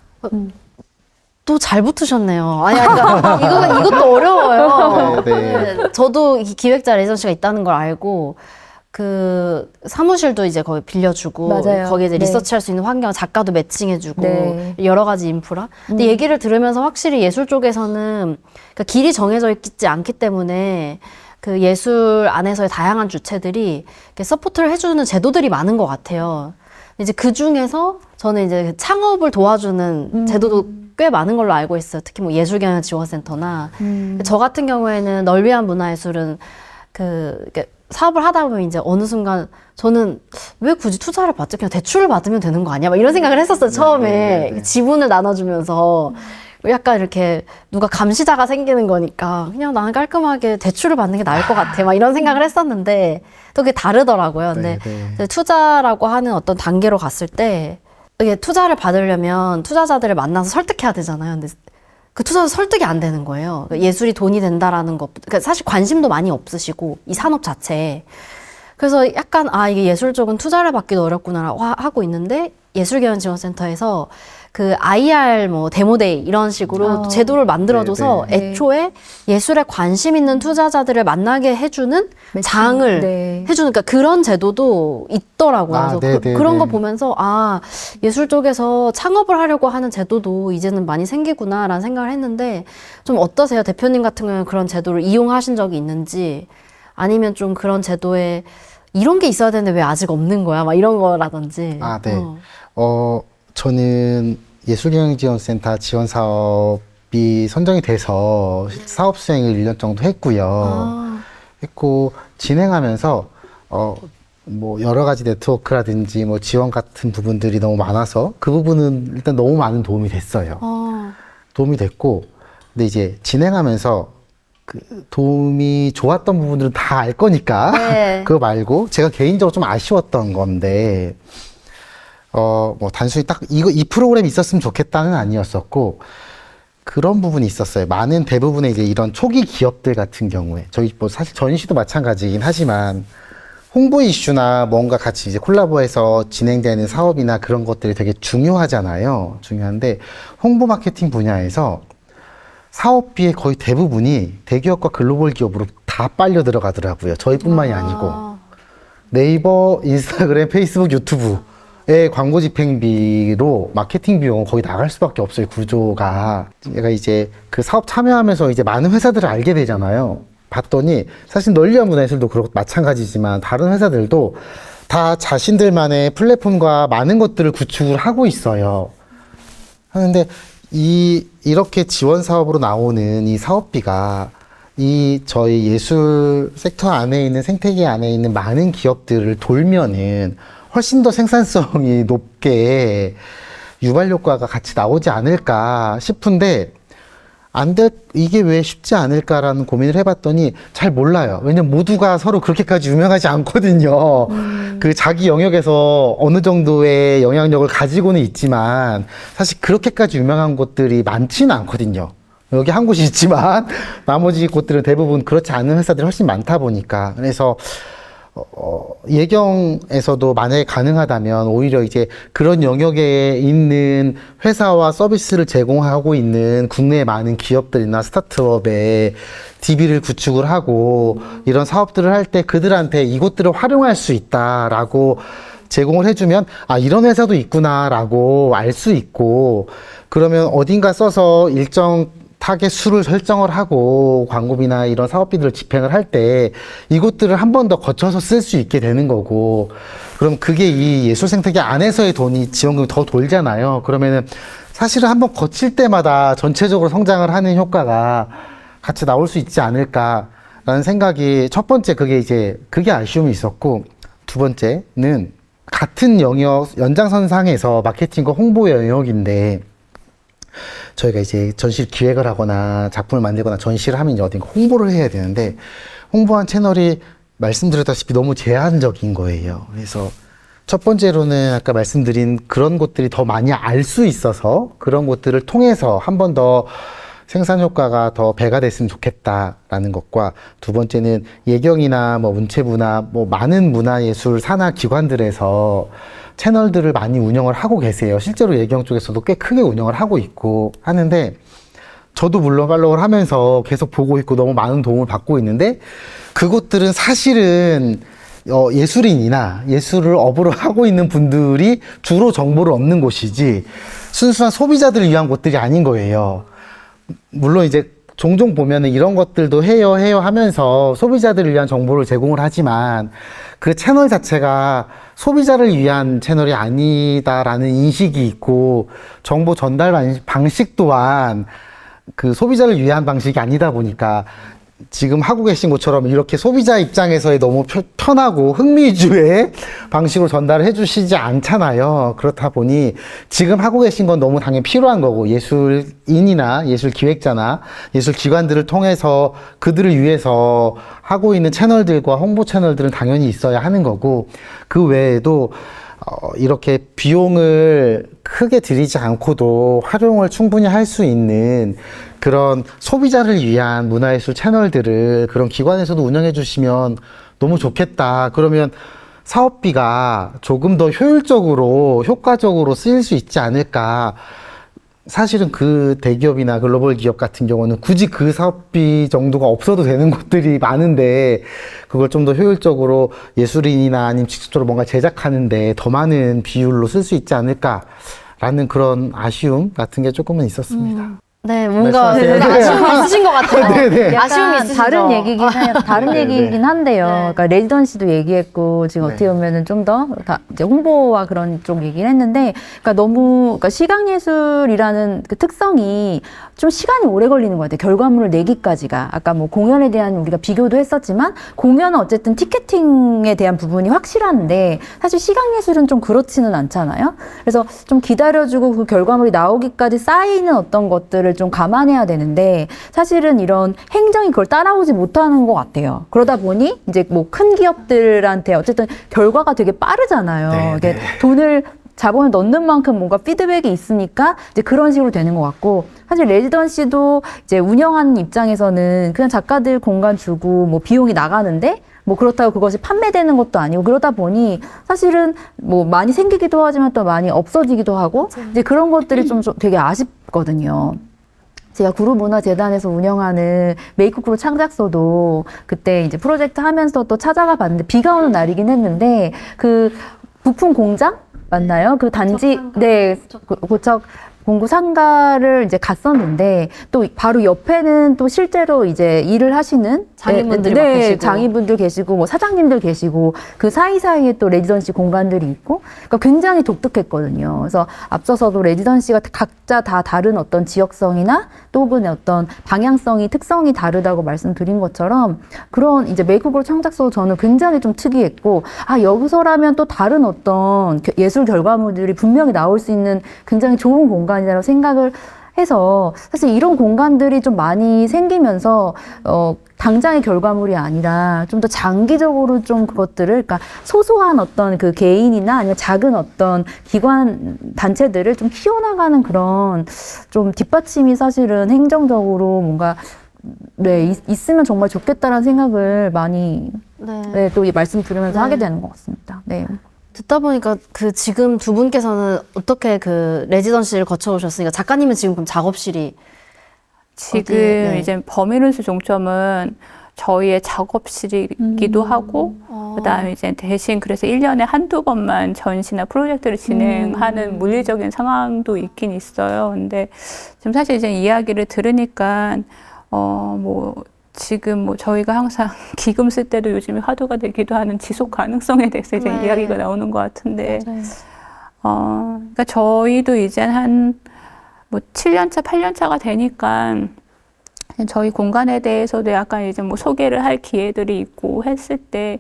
또 잘 붙으셨네요. 아니, 그러니까 이것도 어려워요. 네. 저도 이 기획자 레지던시가 있다는 걸 알고 그 사무실도 이제 거기 빌려주고 맞아요. 거기에 이제 네. 리서치할 수 있는 환경, 작가도 매칭해주고 네. 여러 가지 인프라. 근데 얘기를 들으면서 확실히 예술 쪽에서는 그러니까 길이 정해져 있지 않기 때문에 그 예술 안에서의 다양한 주체들이 이렇게 서포트를 해주는 제도들이 많은 것 같아요. 이제 그 중에서 저는 이제 창업을 도와주는 제도도 꽤 많은 걸로 알고 있어요. 특히 뭐 예술경영지원센터나 저 같은 경우에는 널 위한 문화예술은 이렇게 사업을 하다 보면 이제 어느 순간 저는 왜 굳이 투자를 받지? 그냥 대출을 받으면 되는 거 아니야? 막 이런 생각을 했었어요, 처음에. 지분을 나눠주면서. 약간 이렇게 누가 감시자가 생기는 거니까 그냥 나는 깔끔하게 대출을 받는 게 나을 것 같아. 막 이런 생각을 했었는데 또 그게 다르더라고요. 근데 이제 투자라고 하는 어떤 단계로 갔을 때 이게 투자를 받으려면 투자자들을 만나서 설득해야 되잖아요. 근데 그 투자자 설득이 안 되는 거예요. 그러니까 예술이 돈이 된다라는 것, 그러니까 사실 관심도 많이 없으시고 이 산업 자체에. 그래서 약간 이게 예술 쪽은 투자를 받기도 어렵구나 하고 있는데 예술경영지원센터에서 그 IR 뭐 데모데이 이런 식으로 제도를 만들어줘서 네. 애초에 예술에 관심 있는 투자자들을 만나게 해주는 장을 네. 해주는 그러니까 그런 제도도 있더라고요. 그래서 그런 거 보면서 예술 쪽에서 창업을 하려고 하는 제도도 이제는 많이 생기구나라는 생각을 했는데 좀 어떠세요? 대표님 같은 경우는 그런 제도를 이용하신 적이 있는지 아니면 좀 그런 제도에 이런 게 있어야 되는데 왜 아직 없는 거야? 막 이런 거라든지. 네. 저는 예술경영지원센터 지원 사업이 선정이 돼서 사업 수행을 1년 정도 했고요. 했고 진행하면서 뭐 여러 가지 네트워크라든지 뭐 지원 같은 부분들이 너무 많아서 그 부분은 일단 너무 많은 도움이 됐어요. 도움이 됐고 근데 이제 진행하면서 그 도움이 좋았던 부분들은 다 알 거니까 네. 그거 말고 제가 개인적으로 좀 아쉬웠던 건데 뭐 단순히 딱 이 프로그램이 있었으면 좋겠다는 아니었었고 그런 부분이 있었어요. 많은 대부분의 이제 이런 초기 기업들 같은 경우에 저희 뭐 사실 전시도 마찬가지긴 하지만 홍보 이슈나 뭔가 같이 이제 콜라보해서 진행되는 사업이나 그런 것들이 되게 중요하잖아요. 중요한데 홍보 마케팅 분야에서 사업비의 거의 대부분이 대기업과 글로벌 기업으로 다 빨려 들어가더라고요. 저희뿐만이 아니고 네이버, 인스타그램, 페이스북, 유튜브의 광고 집행비로 마케팅 비용은 거의 나갈 수밖에 없어요. 구조가. 제가 이제 그 사업 참여하면서 이제 많은 회사들을 알게 되잖아요. 봤더니 사실 널리한 문화예술도 그렇고 마찬가지지만 다른 회사들도 다 자신들만의 플랫폼과 많은 것들을 구축을 하고 있어요. 하는데 이렇게 지원 사업으로 나오는 이 사업비가 저희 예술 섹터 안에 있는 생태계 안에 있는 많은 기업들을 돌면은 훨씬 더 생산성이 높게 유발 효과가 같이 나오지 않을까 싶은데 이게 왜 쉽지 않을까라는 고민을 해봤더니 잘 몰라요. 왜냐면 모두가 서로 그렇게까지 유명하지 않거든요. 그 자기 영역에서 어느 정도의 영향력을 가지고는 있지만 사실 그렇게까지 유명한 곳들이 많지는 않거든요. 여기 한 곳이 있지만 나머지 곳들은 대부분 그렇지 않은 회사들이 훨씬 많다 보니까 그래서 예경에서도 만약에 가능하다면 오히려 이제 그런 영역에 있는 회사와 서비스를 제공하고 있는 국내의 많은 기업들이나 스타트업에 DB를 구축을 하고 이런 사업들을 할 때 그들한테 이곳들을 활용할 수 있다라고 제공을 해주면 이런 회사도 있구나라고 알 수 있고 그러면 어딘가 써서 일정 타겟 수를 설정을 하고 광고비나 이런 사업비들을 집행을 할 때 이곳들을 한 번 더 거쳐서 쓸 수 있게 되는 거고 그럼 그게 이 예술 생태계 안에서의 돈이 지원금이 더 돌잖아요. 그러면은 사실은 한 번 거칠 때마다 전체적으로 성장을 하는 효과가 같이 나올 수 있지 않을까라는 생각이 첫 번째 그게 아쉬움이 있었고 두 번째는 같은 영역 연장선상에서 마케팅과 홍보 영역인데 저희가 이제 전시를 기획을 하거나 작품을 만들거나 전시를 하면 이제 어딘가 홍보를 해야 되는데 홍보한 채널이 말씀드렸다시피 너무 제한적인 거예요. 그래서 첫 번째로는 아까 말씀드린 그런 곳들이 더 많이 알 수 있어서 그런 곳들을 통해서 한 번 더 생산 효과가 더 배가 됐으면 좋겠다라는 것과 두 번째는 예경이나 뭐 문체부나 뭐 많은 문화예술 산하 기관들에서 채널들을 많이 운영을 하고 계세요. 실제로 예경 쪽에서도 꽤 크게 운영을 하고 있고 하는데 저도 물론 팔로우를 하면서 계속 보고 있고 너무 많은 도움을 받고 있는데 그곳들은 사실은 예술인이나 예술을 업으로 하고 있는 분들이 주로 정보를 얻는 곳이지 순수한 소비자들을 위한 곳들이 아닌 거예요. 물론 이제 종종 보면은 이런 것들도 해요 하면서 소비자들을 위한 정보를 제공을 하지만 그 채널 자체가 소비자를 위한 채널이 아니다라는 인식이 있고 정보 전달 방식 또한 그 소비자를 위한 방식이 아니다 보니까 지금 하고 계신 것처럼 이렇게 소비자 입장에서의 너무 편하고 흥미 위주의 방식으로 전달을 해주시지 않잖아요. 그렇다 보니 지금 하고 계신 건 너무 당연히 필요한 거고 예술인이나 예술 기획자나 예술 기관들을 통해서 그들을 위해서 하고 있는 채널들과 홍보 채널들은 당연히 있어야 하는 거고 그 외에도 이렇게 비용을 크게 들이지 않고도 활용을 충분히 할 수 있는 그런 소비자를 위한 문화예술 채널들을 그런 기관에서도 운영해 주시면 너무 좋겠다. 그러면 사업비가 조금 더 효과적으로 쓰일 수 있지 않을까. 사실은 그 대기업이나 글로벌 기업 같은 경우는 굳이 그 사업비 정도가 없어도 되는 곳들이 많은데 그걸 좀 더 효율적으로 예술인이나 아니면 직접적으로 뭔가 제작하는데 더 많은 비율로 쓸 수 있지 않을까라는 그런 아쉬움 같은 게 조금은 있었습니다. 네, 뭔가 말씀하세요. 아쉬움이 있으신 것 같아요. 네네. 아쉬움이 약간 있으시죠? 다른 얘기긴 다른 네, 얘기긴 한데요. 네. 그러니까 레지던시도 얘기했고 지금 네. 어떻게 보면은 좀 더 이제 홍보와 그런 쪽 얘기를 했는데, 그러니까 시각예술이라는 그 특성이 좀 시간이 오래 걸리는 것 같아요. 결과물을 내기까지가. 아까 뭐 공연에 대한 우리가 비교도 했었지만 공연은 어쨌든 티켓팅에 대한 부분이 확실한데 사실 시각예술은 좀 그렇지는 않잖아요. 그래서 좀 기다려주고 그 결과물이 나오기까지 쌓이는 어떤 것들을 좀 감안해야 되는데 사실은 이런 행정이 그걸 따라오지 못하는 것 같아요. 그러다 보니 이제 뭐 큰 기업들한테 어쨌든 결과가 되게 빠르잖아요. 네, 이게 네. 돈을 자본을 넣는 만큼 뭔가 피드백이 있으니까 이제 그런 식으로 되는 것 같고, 사실 레지던시도 이제 운영하는 입장에서는 그냥 작가들 공간 주고 뭐 비용이 나가는데 뭐 그렇다고 그것이 판매되는 것도 아니고 그러다 보니 사실은 뭐 많이 생기기도 하지만 또 많이 없어지기도 하고 이제 그런 것들이 좀 되게 아쉽거든요. 제가 구루문화재단에서 운영하는 메이크업그룹 창작소도 그때 이제 프로젝트 하면서 또 찾아가 봤는데 비가 오는 날이긴 했는데 그 부품 공장 맞나요? 그 단지, 네, 고척 공구 상가를 이제 갔었는데 또 바로 옆에는 또 실제로 이제 일을 하시는 장인분들이 막 계시고. 장인분들 계시고 뭐 사장님들 계시고 그 사이사이에 또 레지던시 공간들이 있고 그러니까 굉장히 독특했거든요. 그래서 앞서서도 레지던시가 각자 다 다른 어떤 지역성이나 또 혹은 어떤 방향성이 특성이 다르다고 말씀드린 것처럼 그런 이제 메이크업으로 창작소 저는 굉장히 좀 특이했고 여기서라면 또 다른 어떤 예술 결과물들이 분명히 나올 수 있는 굉장히 좋은 공간이라고 생각을 해서 사실 이런 공간들이 좀 많이 생기면서 당장의 결과물이 아니라 좀 더 장기적으로 좀 그것들을 그러니까 소소한 어떤 그 개인이나 아니면 작은 어떤 기관 단체들을 좀 키워나가는 그런 좀 뒷받침이 사실은 행정적으로 뭔가 있으면 정말 좋겠다라는 생각을 많이 또 이 말씀 들으면서 하게 되는 것 같습니다. 네. 듣다 보니까 그 지금 두 분께서는 어떻게 그 레지던시를 거쳐오셨으니까 작가님은 지금 그럼 작업실이 지금 네. 이제 범인운수 종점은 저희의 작업실이기도 하고 그다음에 이제 대신 그래서 1년에 한두 번만 전시나 프로젝트를 진행하는 물리적인 상황도 있긴 있어요. 근데 지금 사실 이제 이야기를 들으니까 뭐 지금 뭐 저희가 항상 기금 쓸 때도 요즘에 화두가 되기도 하는 지속 가능성에 대해서 이제 네. 이야기가 나오는 것 같은데 맞아요. 그러니까 저희도 이제 한 뭐 7년차, 8년차가 되니까 저희 공간에 대해서도 약간 이제 뭐 소개를 할 기회들이 있고 했을 때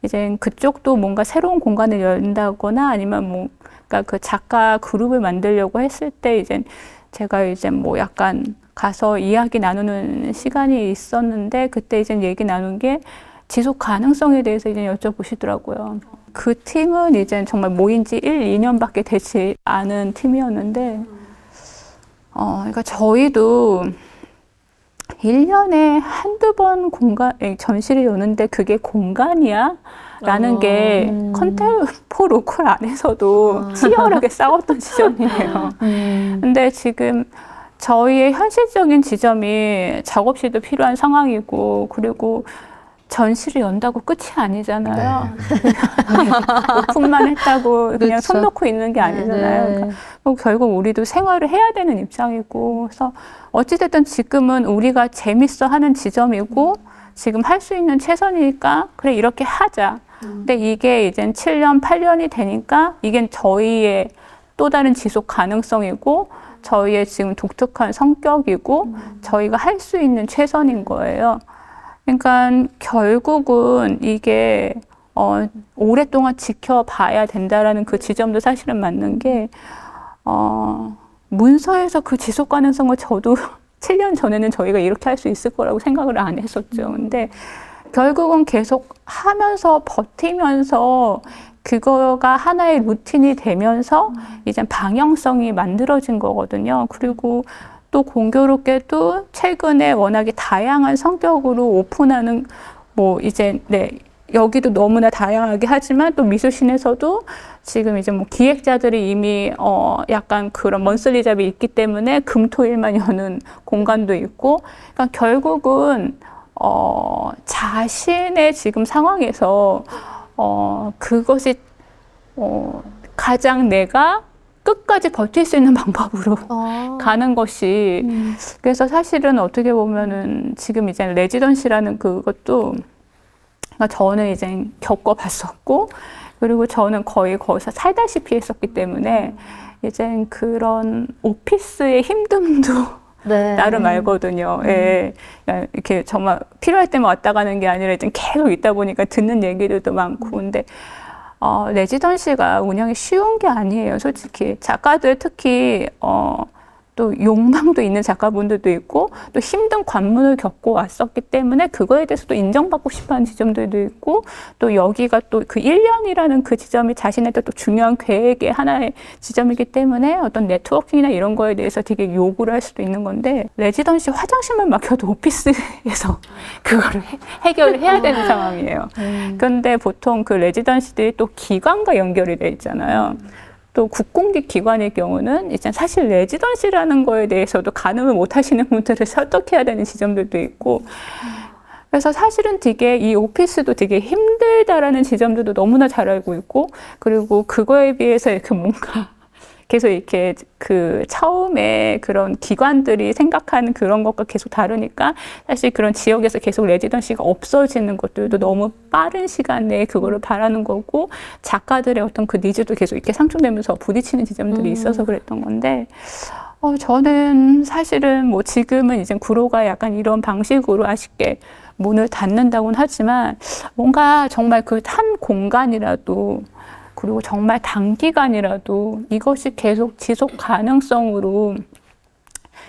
이제 그쪽도 뭔가 새로운 공간을 연다거나 아니면 뭐 그러니까 그 작가 그룹을 만들려고 했을 때 이제 제가 이제 뭐 약간 가서 이야기 나누는 시간이 있었는데 그때 이제 얘기 나눈 게 지속 가능성에 대해서 이제 여쭤보시더라고요. 그 팀은 이제 정말 모인 지 1, 2년밖에 되지 않은 팀이었는데 그러니까 저희도 1년에 한두 번 전시를 여는데 그게 공간이야? 라는 게 컨템포 로컬 안에서도 치열하게 싸웠던 지점이에요. 근데 지금 저희의 현실적인 지점이 작업실도 필요한 상황이고 그리고 전시를 연다고 끝이 아니잖아요. 오픈만 했다고 그냥 그렇죠. 손 놓고 있는 게 아니잖아요. 네. 그러니까 결국 우리도 생활을 해야 되는 입장이고, 그래서 어찌됐든 지금은 우리가 재밌어 하는 지점이고, 지금 할 수 있는 최선이니까, 그래, 이렇게 하자. 근데 이게 이젠 7년, 8년이 되니까, 이게 저희의 또 다른 지속 가능성이고, 저희의 지금 독특한 성격이고, 저희가 할 수 있는 최선인 거예요. 그러니까 결국은 이게 오랫동안 지켜봐야 된다라는 그 지점도 사실은 맞는 게 문서에서 그 지속 가능성을 저도 7년 전에는 저희가 이렇게 할 수 있을 거라고 생각을 안 했었죠. 근데 결국은 계속 하면서 버티면서 그거가 하나의 루틴이 되면서 이제 방향성이 만들어진 거거든요. 그리고 또 공교롭게도 최근에 워낙에 다양한 성격으로 오픈하는 뭐 이제 여기도 너무나 다양하게 하지만 또 미술신에서도 지금 이제 뭐 기획자들이 이미 약간 그런 먼슬리 잡이 있기 때문에 금토일만 여는 공간도 있고, 그러니까 결국은 자신의 지금 상황에서 그것이 가장 내가 끝까지 버틸 수 있는 방법으로 가는 것이 그래서 사실은 어떻게 보면은 지금 이제 레지던시라는 그것도 그러니까 저는 이제 겪어봤었고 그리고 저는 거의 거기서 살다시피 했었기 때문에 이제 그런 오피스의 힘듦도 네. 나름 알거든요. 예. 이렇게 정말 필요할 때만 왔다 가는 게 아니라 이제 계속 있다 보니까 듣는 얘기들도 많고 근데 레지던시가 운영이 쉬운 게 아니에요. 솔직히 작가들 특히 또 욕망도 있는 작가분들도 있고 또 힘든 관문을 겪고 왔었기 때문에 그거에 대해서도 인정받고 싶어하는 지점들도 있고 또 여기가 또 그 1년이라는 그 지점이 자신한테 또 중요한 계획의 하나의 지점이기 때문에 어떤 네트워킹이나 이런 거에 대해서 되게 요구를 할 수도 있는 건데 레지던시 화장실만 막혀도 오피스에서 그거를 해결을 해야 되는 상황이에요. 그런데 보통 그 레지던시들이 또 기관과 연결이 돼 있잖아요. 또 국공립 기관의 경우는 이제 사실 레지던시라는 거에 대해서도 가늠을 못 하시는 분들을 설득해야 되는 지점들도 있고 그래서 사실은 되게 이 오피스도 되게 힘들다라는 지점들도 너무나 잘 알고 있고 그리고 그거에 비해서 이렇게 뭔가 계속 이렇게 그 처음에 그런 기관들이 생각하는 그런 것과 계속 다르니까 사실 그런 지역에서 계속 레지던시가 없어지는 것들도 너무 빠른 시간 내에 그거를 바라는 거고 작가들의 어떤 그 니즈도 계속 이렇게 상충되면서 부딪히는 지점들이 있어서 그랬던 건데 저는 사실은 뭐 지금은 이제 구로가 약간 이런 방식으로 아쉽게 문을 닫는다고는 하지만 뭔가 정말 그 한 공간이라도 그리고 정말 단기간이라도 이것이 계속 지속 가능성으로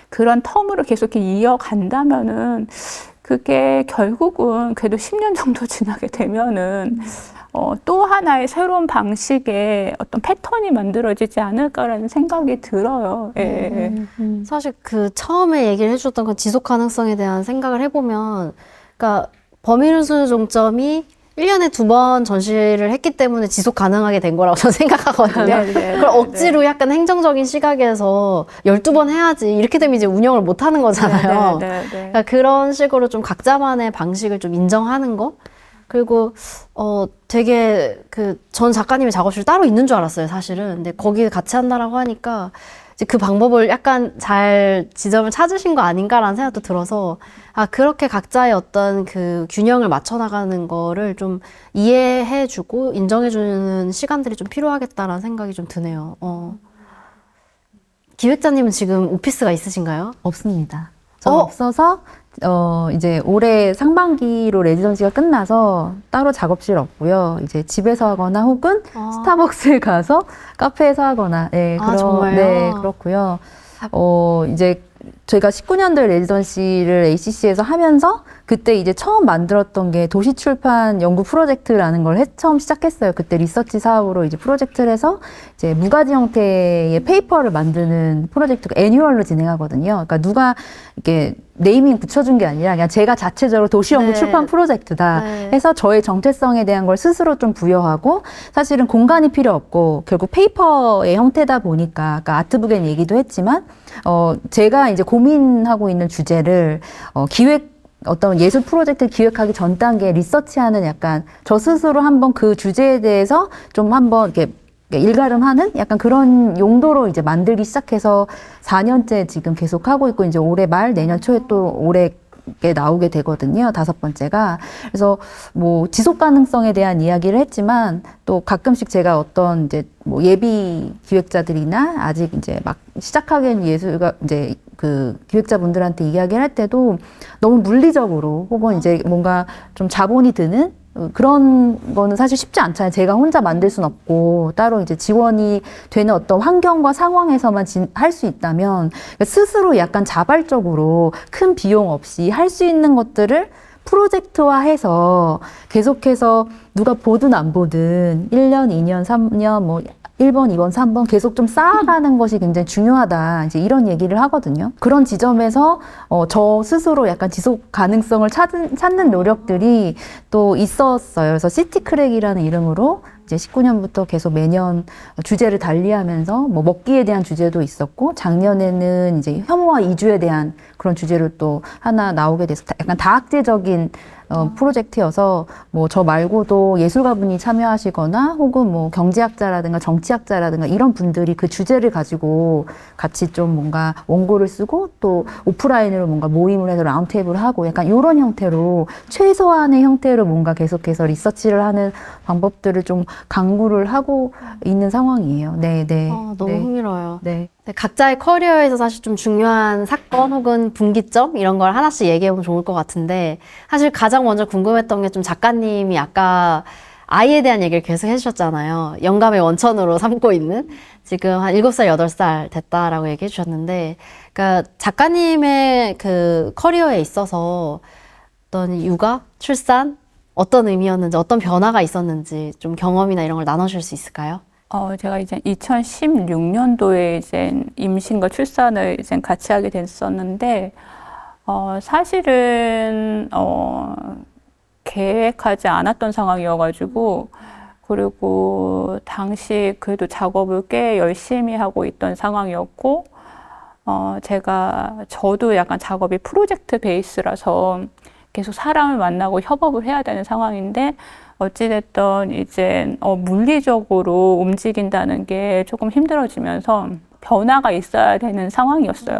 그런 텀으로 계속 이렇게 이어간다면은 그게 결국은 그래도 10년 정도 지나게 되면은 또 하나의 새로운 방식의 어떤 패턴이 만들어지지 않을까라는 생각이 들어요. 예. 사실 그 처음에 얘기를 해주셨던 그 지속 가능성에 대한 생각을 해보면, 그러니까 범인수 종점이 1년에 2번 전시를 했기 때문에 지속 가능하게 된 거라고 저는 생각하거든요. 그걸 억지로 약간 행정적인 시각에서 12번 해야지 이렇게 되면 이제 운영을 못 하는 거잖아요. 그러니까 그런 식으로 좀 각자만의 방식을 좀 인정하는 거. 그리고 되게 전 작가님의 작업실 따로 있는 줄 알았어요, 사실은. 근데 거기 같이 한다라고 하니까 이제 그 방법을 약간 잘 지점을 찾으신 거 아닌가라는 생각도 들어서 그렇게 각자의 어떤 그 균형을 맞춰 나가는 거를 좀 이해해주고 인정해주는 시간들이 좀 필요하겠다라는 생각이 좀 드네요. 기획자님은 지금 오피스가 있으신가요? 없습니다. 저 없어서 이제 올해 상반기로 레지던시가 끝나서 따로 작업실 없고요. 이제 집에서 하거나 혹은 스타벅스에 가서 카페에서 하거나 정말요? 네, 그렇고요. 이제 저희가 19년도에 레지던시를 ACC에서 하면서 그때 이제 처음 만들었던 게 도시출판 연구 프로젝트라는 걸 처음 시작했어요. 그때 리서치 사업으로 이제 프로젝트를 해서 이제 무가지 형태의 페이퍼를 만드는 프로젝트가 애뉴얼로 진행하거든요. 그러니까 누가 이렇게 네이밍 붙여준 게 아니라 그냥 제가 자체적으로 도시연구 출판 프로젝트다 해서 저의 정체성에 대한 걸 스스로 좀 부여하고 사실은 공간이 필요 없고 결국 페이퍼의 형태다 보니까 아까 아트북엔 얘기도 했지만 제가 이제 고민하고 있는 주제를 기획 어떤 예술 프로젝트 기획하기 전 단계에 리서치하는 약간 저 스스로 한번 그 주제에 대해서 좀 한번 이렇게 일가름하는 약간 그런 용도로 이제 만들기 시작해서 4년째 지금 계속 하고 있고 이제 올해 말 내년 초에 또 올해 게 나오게 되거든요. 5번째가. 그래서 뭐 지속 가능성에 대한 이야기를 했지만 또 가끔씩 제가 어떤 이제 뭐 예비 기획자들이나 아직 이제 막 시작하기엔 예술가 이제 그 기획자분들한테 이야기를 할 때도 너무 물리적으로 혹은 이제 뭔가 좀 자본이 드는 그런 거는 사실 쉽지 않잖아요. 제가 혼자 만들 순 없고 따로 이제 지원이 되는 어떤 환경과 상황에서만 할 수 있다면 스스로 약간 자발적으로 큰 비용 없이 할 수 있는 것들을 프로젝트화해서 계속해서 누가 보든 안 보든 1년, 2년, 3년 뭐 1번, 2번, 3번 계속 좀 쌓아가는 것이 굉장히 중요하다. 이제 이런 얘기를 하거든요. 그런 지점에서 저 스스로 약간 지속 가능성을 찾는 노력들이 또 있었어요. 그래서 시티크랙이라는 이름으로 이제 19년부터 계속 매년 주제를 달리하면서 뭐 먹기에 대한 주제도 있었고 작년에는 이제 혐오와 이주에 대한 그런 주제를 또 하나 나오게 돼서 약간 다학제적인 프로젝트여서 뭐 저 말고도 예술가분이 참여하시거나 혹은 뭐 경제학자라든가 정치학자라든가 이런 분들이 그 주제를 가지고 같이 좀 뭔가 원고를 쓰고 또 오프라인으로 뭔가 모임을 해서 라운드테이블을 하고 약간 이런 형태로 최소한의 형태로 뭔가 계속해서 리서치를 하는 방법들을 좀 강구를 하고 있는 상황이에요. 네, 네. 너무 네. 흥미로워요. 네. 네, 각자의 커리어에서 사실 좀 중요한 사건 혹은 분기점 이런 걸 하나씩 얘기해보면 좋을 것 같은데 사실 가장 먼저 궁금했던 게 좀 작가님이 아까 아이에 대한 얘기를 계속 해주셨잖아요. 영감의 원천으로 삼고 있는 지금 한 7살, 8살 됐다라고 얘기해 주셨는데 그러니까 작가님의 그 커리어에 있어서 어떤 육아, 출산 어떤 의미였는지 어떤 변화가 있었는지 좀 경험이나 이런 걸 나눠줄 수 있을까요? 제가 이제 2016년도에 이제 임신과 출산을 이제 같이 하게 됐었는데, 사실은, 계획하지 않았던 상황이어가지고, 그리고 당시 그래도 작업을 꽤 열심히 하고 있던 상황이었고, 저도 약간 작업이 프로젝트 베이스라서 계속 사람을 만나고 협업을 해야 되는 상황인데, 어찌됐든 이제 물리적으로 움직인다는 게 조금 힘들어지면서 변화가 있어야 되는 상황이었어요.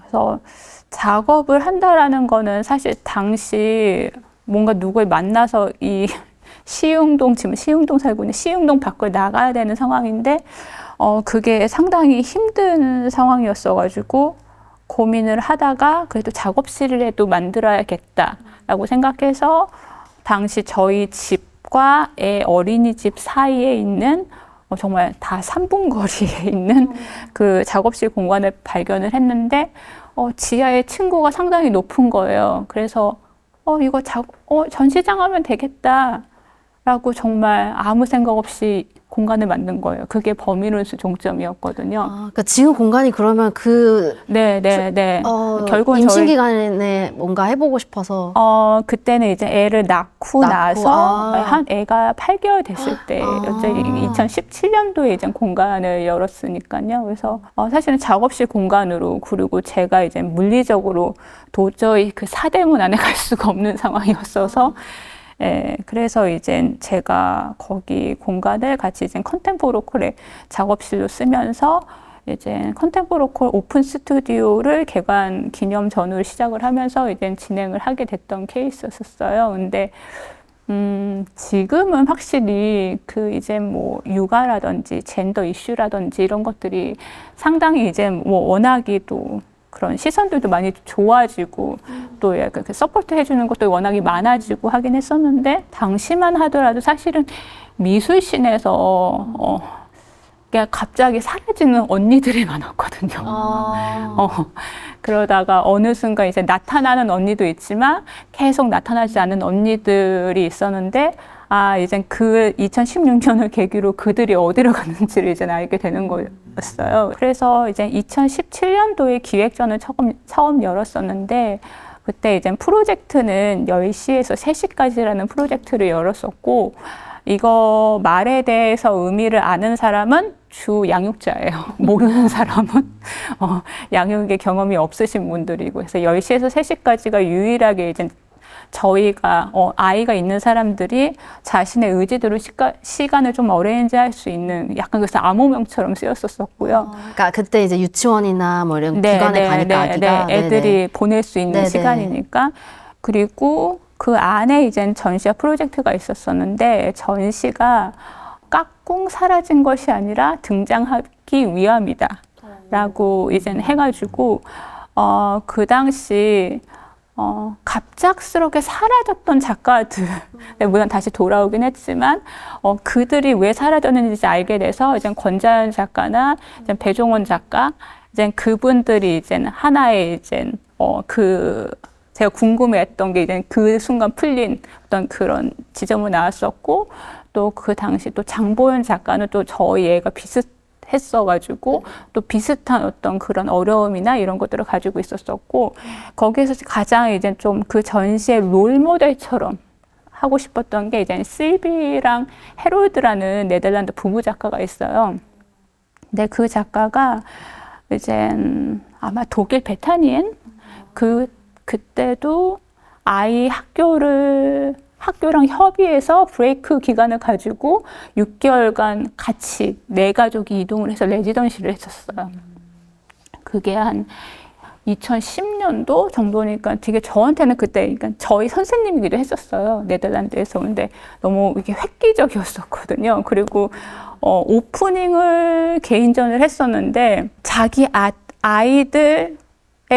그래서 작업을 한다라는 거는 사실 당시 뭔가 누굴 만나서 이 지금 시흥동 살고 있는 시흥동 밖을 나가야 되는 상황인데, 그게 상당히 힘든 상황이었어가지고 고민을 하다가 그래도 작업실이라도 만들어야겠다라고 생각해서 당시 저희 집과 애 어린이집 사이에 있는 정말 다 3분 거리에 있는 그 작업실 공간을 발견을 했는데 지하에 층고가 상당히 높은 거예요. 그래서 이거 전시장 하면 되겠다라고 정말 아무 생각 없이 공간을 만든 거예요. 그게 버미론스 종점이었거든요. 그러니까 지금 공간이 그러면 네. 결국은 임신 기간에 뭔가 해보고 싶어서. 그때는 이제 애를 낳고 나서 한 애가 8개월 됐을 때였죠. 2017년도에 이제 공간을 열었으니까요. 그래서 사실은 작업실 공간으로 그리고 제가 이제 물리적으로 도저히 그 사대문 안에 갈 수가 없는 상황이었어서 예, 그래서 이제 제가 거기 공간을 같이 이제 컨템포로콜의 작업실로 쓰면서 이제 컨템포로콜 오픈 스튜디오를 개관 기념 전후를 시작을 하면서 이제 진행을 하게 됐던 케이스였었어요. 근데 지금은 확실히 그 이제 뭐 육아라든지 젠더 이슈라든지 이런 것들이 상당히 이제 뭐 워낙이 또 그런 시선들도 많이 좋아지고 또 약간 그 서포트 해주는 것도 워낙에 많아지고 하긴 했었는데 당시만 하더라도 사실은 미술씬에서 그냥 갑자기 사라지는 언니들이 많았거든요. 그러다가 어느 순간 이제 나타나는 언니도 있지만 계속 나타나지 않는 언니들이 있었는데 이제 그 2016년을 계기로 그들이 어디로 갔는지를 이제 알게 되는 거였어요. 그래서 이제 2017년도에 기획전을 처음 열었었는데, 그때 이제 프로젝트는 10시에서 3시까지라는 프로젝트를 열었었고, 이거 말에 대해서 의미를 아는 사람은 주 양육자예요. 모르는 사람은 양육의 경험이 없으신 분들이고, 그래서 10시에서 3시까지가 유일하게 이제 저희가 아이가 있는 사람들이 자신의 의지대로 시간을 좀 어레인지 할 수 있는, 약간 그래서 암호명처럼 쓰였었고요. 그러니까 그때 이제 유치원이나 뭐 이런 기관에 가니까 아기가 애들이 보낼 수 있는 네네. 시간이니까. 그리고 그 안에 이제 전시와 프로젝트가 있었었는데, 전시가 깍꿍 사라진 것이 아니라 등장하기 위함이다 라고 이제 해가지고 그 당시 갑작스럽게 사라졌던 작가들, 물론 다시 돌아오긴 했지만, 그들이 왜 사라졌는지 알게 돼서, 이제 권자연 작가나 이제 배종원 작가, 이제 그분들이 이제 하나의 이제, 제가 궁금해했던 게 이제 그 순간 풀린 어떤 그런 지점으로 나왔었고, 또 그 당시 또 장보연 작가는 또 저희 애가 했어가지고 또 비슷한 어떤 그런 어려움이나 이런 것들을 가지고 있었었고, 거기에서 가장 이제 좀 그 전시의 롤 모델처럼 하고 싶었던 게 이제 실비랑 헤롤드라는 네덜란드 부부 작가가 있어요. 근데 그 작가가 이제 아마 독일 베타니엔 그때도 아이 학교랑 협의해서 브레이크 기간을 가지고 6개월간 같이 네 가족이 이동을 해서 레지던시를 했었어요. 그게 한 2010년도 정도니까 되게 저한테는 그때, 그러니까 저희 선생님이기도 했었어요. 네덜란드에서. 근데 너무 이게 획기적이었었거든요. 그리고 오프닝을 개인전을 했었는데, 자기 아이들의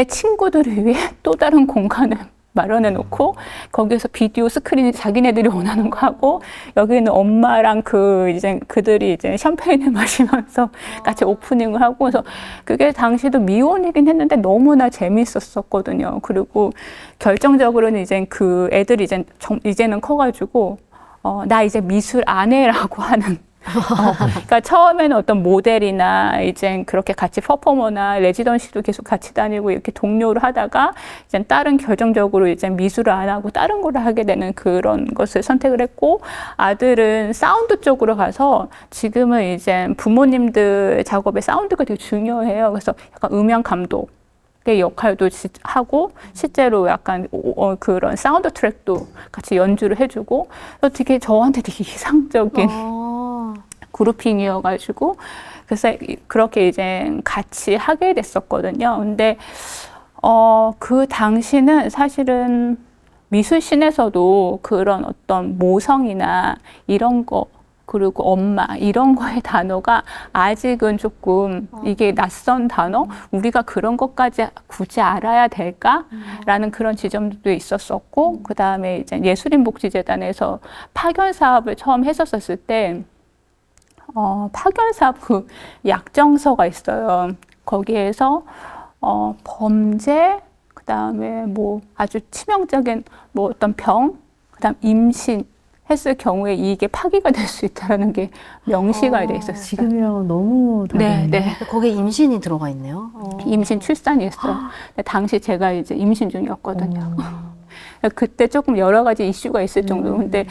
친구들을 위해 또 다른 공간을 마련해 놓고, 거기에서 비디오 스크린이 자기네들이 원하는 거 하고, 여기는 엄마랑 그들이 이제 샴페인을 마시면서 같이 오프닝을 하고, 그래서 그게 당시도 미혼이긴 했는데 너무나 재밌었었거든요. 그리고 결정적으로는 이제 그 애들이 이제는 커가지고, 나 이제 미술 안 해라고 하는, 그러니까 처음에는 어떤 모델이나 이제 그렇게 같이 퍼포머나 레지던시도 계속 같이 다니고 이렇게 동료를 하다가, 이제 다른 결정적으로 이제 미술을 안 하고 다른 거를 하게 되는 그런 것을 선택을 했고, 아들은 사운드 쪽으로 가서 지금은 이제 부모님들 작업에 사운드가 되게 중요해요. 그래서 약간 음향 감독 의 역할도 하고, 실제로 약간 그런 사운드 트랙도 같이 연주를 해주고, 되게 저한테 되게 이상적인 그룹핑이어가지고, 그래서 그렇게 이제 같이 하게 됐었거든요. 근데 그 당시는 사실은 미술신에서도 그런 어떤 모성이나 이런 거, 그리고 엄마, 이런 거의 단어가 아직은 조금 이게 낯선 단어? 우리가 그런 것까지 굳이 알아야 될까? 라는 그런 지점도 있었었고, 그 다음에 이제 예술인복지재단에서 파견 사업을 처음 했었을 때, 파견 사업 그 약정서가 있어요. 거기에서 범죄, 그 다음에 뭐 아주 치명적인 뭐 어떤 병, 그 다음 임신, 했을 경우에 이게 파기가 될 수 있다는 게 명시가 돼 있었어요. 지금이랑 너무 다르네요. 네. 거기에 임신이 들어가 있네요. 임신 출산이었어요. 근데 당시 제가 이제 임신 중이었거든요. 그때 조금 여러 가지 이슈가 있을 정도로. 근데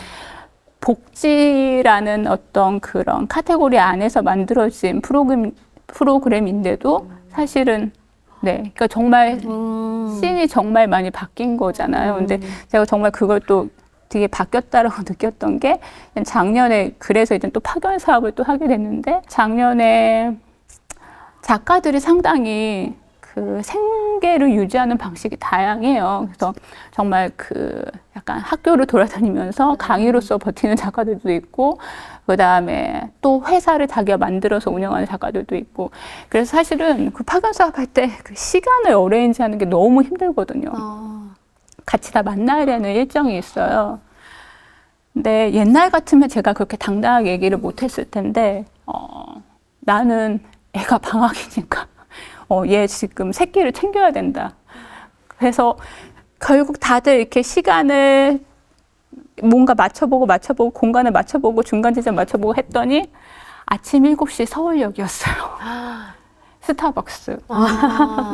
복지라는 어떤 그런 카테고리 안에서 만들어진 프로그램인데도 사실은 그러니까 정말 씬이 정말 많이 바뀐 거잖아요. 근데 제가 정말 그걸 또 되게 바뀌었다라고 느꼈던 게, 작년에 그래서 이제 또 파견 사업을 또 하게 됐는데, 작년에 작가들이 상당히 그 생계를 유지하는 방식이 다양해요. 그래서 정말 그 약간 학교를 돌아다니면서 강의로서 버티는 작가들도 있고, 그 다음에 또 회사를 자기가 만들어서 운영하는 작가들도 있고, 그래서 사실은 그 파견 사업 할 때 그 시간을 어레인지 하는 게 너무 힘들거든요. 같이 다 만나야 되는 일정이 있어요. 근데 옛날 같으면 제가 그렇게 당당하게 얘기를 못 했을 텐데, 나는 애가 방학이니까, 얘 지금 새끼를 챙겨야 된다. 그래서 결국 다들 이렇게 시간을 뭔가 맞춰보고, 공간을 맞춰보고, 중간 지점 맞춰보고 했더니 아침 7시 서울역이었어요. 스타벅스.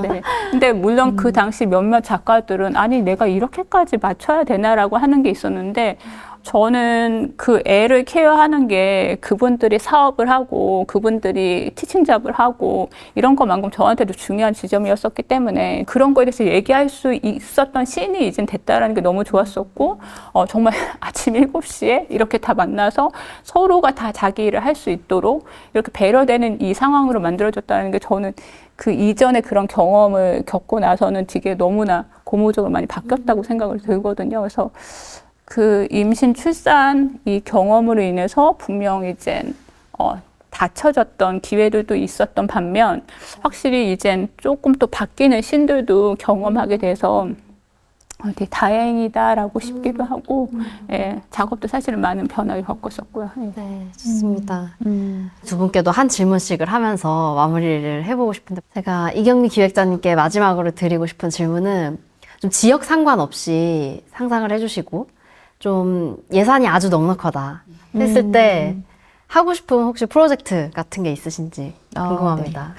네. 근데 물론 그 당시 몇몇 작가들은 아니 내가 이렇게까지 맞춰야 되나라고 하는 게 있었는데, 저는 그 애를 케어하는 게 그분들이 사업을 하고 그분들이 티칭잡을 하고 이런 것만큼 저한테도 중요한 지점이었었기 때문에 그런 거에 대해서 얘기할 수 있었던 씬이 이젠 됐다라는 게 너무 좋았었고 정말 아침 7시에 이렇게 다 만나서 서로가 다 자기 일을 할 수 있도록 이렇게 배려되는 이 상황으로 만들어졌다는 게 저는 그 이전에 그런 경험을 겪고 나서는 되게 너무나 고무적으로 많이 바뀌었다고 생각을 들거든요. 그래서 그 임신, 출산 이 경험으로 인해서 분명 이젠 닫혀졌던 기회들도 있었던 반면 확실히 이젠 조금 또 바뀌는 신들도 경험하게 돼서 되게 다행이다라고 싶기도 하고 예, 작업도 사실은 많은 변화를 겪었었고요. 예. 네, 좋습니다. 두 분께도 한 질문씩을 하면서 마무리를 해보고 싶은데 제가 이경미 기획자님께 마지막으로 드리고 싶은 질문은 좀 지역 상관없이 상상을 해주시고 좀 예산이 아주 넉넉하다 했을 때 하고 싶은 혹시 프로젝트 같은 게 있으신지 궁금합니다.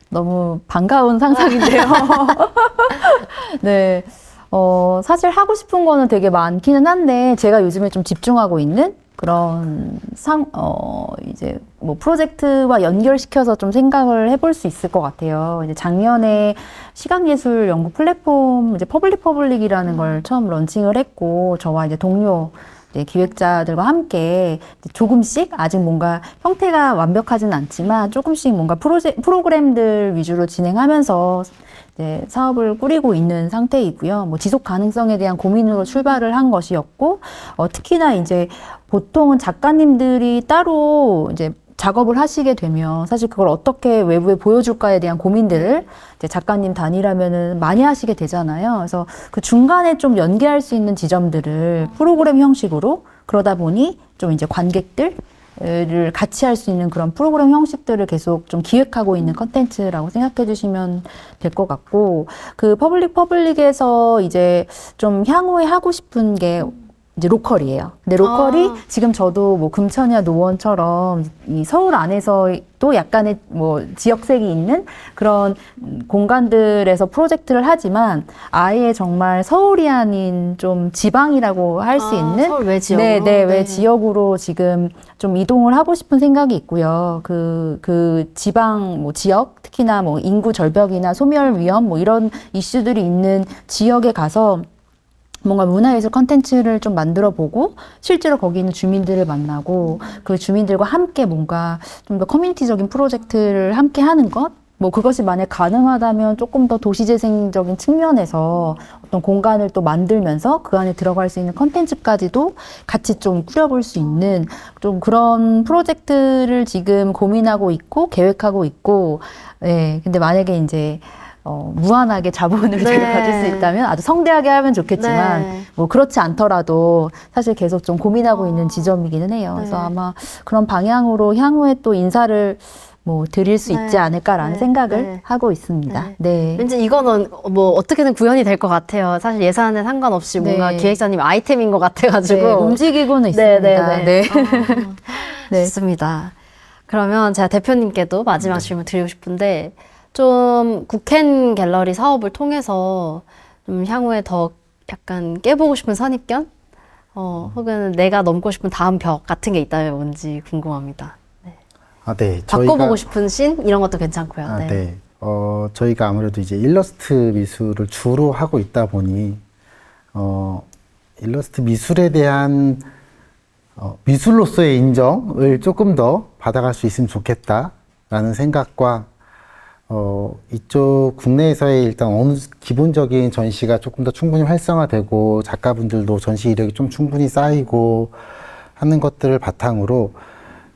너무 반가운 상상인데요. 네. 사실 하고 싶은 거는 되게 많기는 한데, 제가 요즘에 좀 집중하고 있는 그런 이제 뭐 프로젝트와 연결시켜서 좀 생각을 해볼 수 있을 것 같아요. 이제 작년에 시각예술 연구 플랫폼, 이제 퍼블릭이라는 걸 처음 런칭을 했고, 저와 이제 동료 기획자들과 함께 조금씩 아직 뭔가 형태가 완벽하진 않지만 조금씩 뭔가 프로그램들 위주로 진행하면서 이제 사업을 꾸리고 있는 상태이고요. 뭐 지속 가능성에 대한 고민으로 출발을 한 것이었고, 특히나 이제 보통은 작가님들이 따로 이제 작업을 하시게 되면 사실 그걸 어떻게 외부에 보여줄까에 대한 고민들을 이제 작가님 단위라면은 많이 하시게 되잖아요. 그래서 그 중간에 좀 연계할 수 있는 지점들을 프로그램 형식으로, 그러다 보니 좀 이제 관객들을 같이 할 수 있는 그런 프로그램 형식들을 계속 좀 기획하고 있는 컨텐츠라고 생각해 주시면 될 것 같고, 그 퍼블릭에서 이제 좀 향후에 하고 싶은 게 이제 로컬이에요. 근데 로컬이 지금 저도 뭐 금천이나 노원처럼 이 서울 안에서 또 약간의 뭐 지역색이 있는 그런 공간들에서 프로젝트를 하지만 아예 정말 서울이 아닌 좀 지방이라고 할 수 있는 서울 외 지역으로? 외 지역으로 지금 좀 이동을 하고 싶은 생각이 있고요. 그 지방 뭐 지역, 특히나 뭐 인구 절벽이나 소멸 위험 뭐 이런 이슈들이 있는 지역에 가서 뭔가 문화예술 컨텐츠를 좀 만들어 보고 실제로 거기 있는 주민들을 만나고 그 주민들과 함께 뭔가 좀 더 커뮤니티적인 프로젝트를 함께 하는 것, 뭐 그것이 만약 가능하다면 조금 더 도시재생적인 측면에서 어떤 공간을 또 만들면서 그 안에 들어갈 수 있는 컨텐츠까지도 같이 좀 꾸려볼 수 있는 좀 그런 프로젝트를 지금 고민하고 있고 계획하고 있고, 예, 근데 만약에 이제 무한하게 자본을 제가 가질 수 있다면 아주 성대하게 하면 좋겠지만 네. 뭐 그렇지 않더라도 사실 계속 좀 고민하고 있는 지점이기는 해요. 그래서 아마 그런 방향으로 향후에 또 인사를 뭐 드릴 수 있지 않을까라는 생각을 하고 있습니다. 네. 왠지 이거는 뭐 어떻게든 구현이 될 것 같아요. 사실 예산에 상관없이 뭔가 네. 기획자님 아이템인 것 같아가지고 네, 움직이고는 있습니다. 네. 네. 좋습니다. 그러면 제가 대표님께도 마지막 질문 드리고 싶은데 좀 국행 갤러리 사업을 통해서 좀 향후에 더 약간 깨보고 싶은 선입견? 혹은 내가 넘고 싶은 다음 벽 같은 게 있다면 뭔지 궁금합니다. 네. 바꿔보고 싶은 씬? 이런 것도 괜찮고요. 네. 저희가 아무래도 이제 일러스트 미술을 주로 하고 있다 보니, 일러스트 미술에 대한 미술로서의 인정을 조금 더 받아갈 수 있으면 좋겠다라는 생각과, 이쪽 국내에서의 일단 어느 기본적인 전시가 조금 더 충분히 활성화되고 작가분들도 전시 이력이 좀 충분히 쌓이고 하는 것들을 바탕으로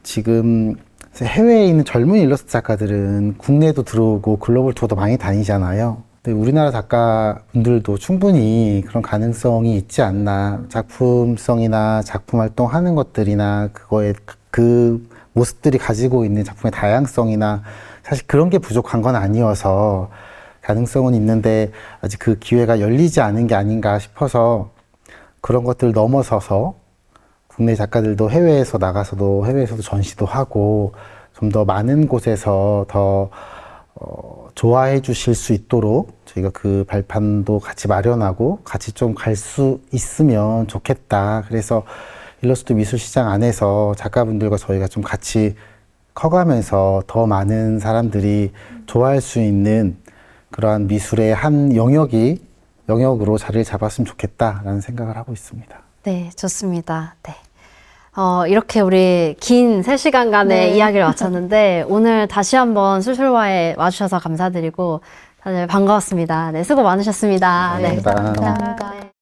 지금 해외에 있는 젊은 일러스트 작가들은 국내도 들어오고 글로벌 투어도 많이 다니잖아요. 근데 우리나라 작가분들도 충분히 그런 가능성이 있지 않나, 작품성이나 작품 활동하는 것들이나 그거에 그 모습들이 가지고 있는 작품의 다양성이나 사실 그런 게 부족한 건 아니어서 가능성은 있는데 아직 그 기회가 열리지 않은 게 아닌가 싶어서 그런 것들을 넘어서서 국내 작가들도 해외에서 나가서도 해외에서도 전시도 하고 좀 더 많은 곳에서 더 좋아해 주실 수 있도록 저희가 그 발판도 같이 마련하고 같이 좀 갈 수 있으면 좋겠다. 그래서 일러스트 미술 시장 안에서 작가분들과 저희가 좀 같이 커가면서 더 많은 사람들이 좋아할 수 있는 그러한 미술의 한 영역으로 자리를 잡았으면 좋겠다라는 생각을 하고 있습니다. 네, 좋습니다. 네. 이렇게 우리 긴 3시간간의 네. 이야기를 마쳤는데 오늘 다시 한번 술술화에 와주셔서 감사드리고 다들 반가웠습니다. 네, 수고 많으셨습니다. 네. 감사합니다. 감사합니다. 네.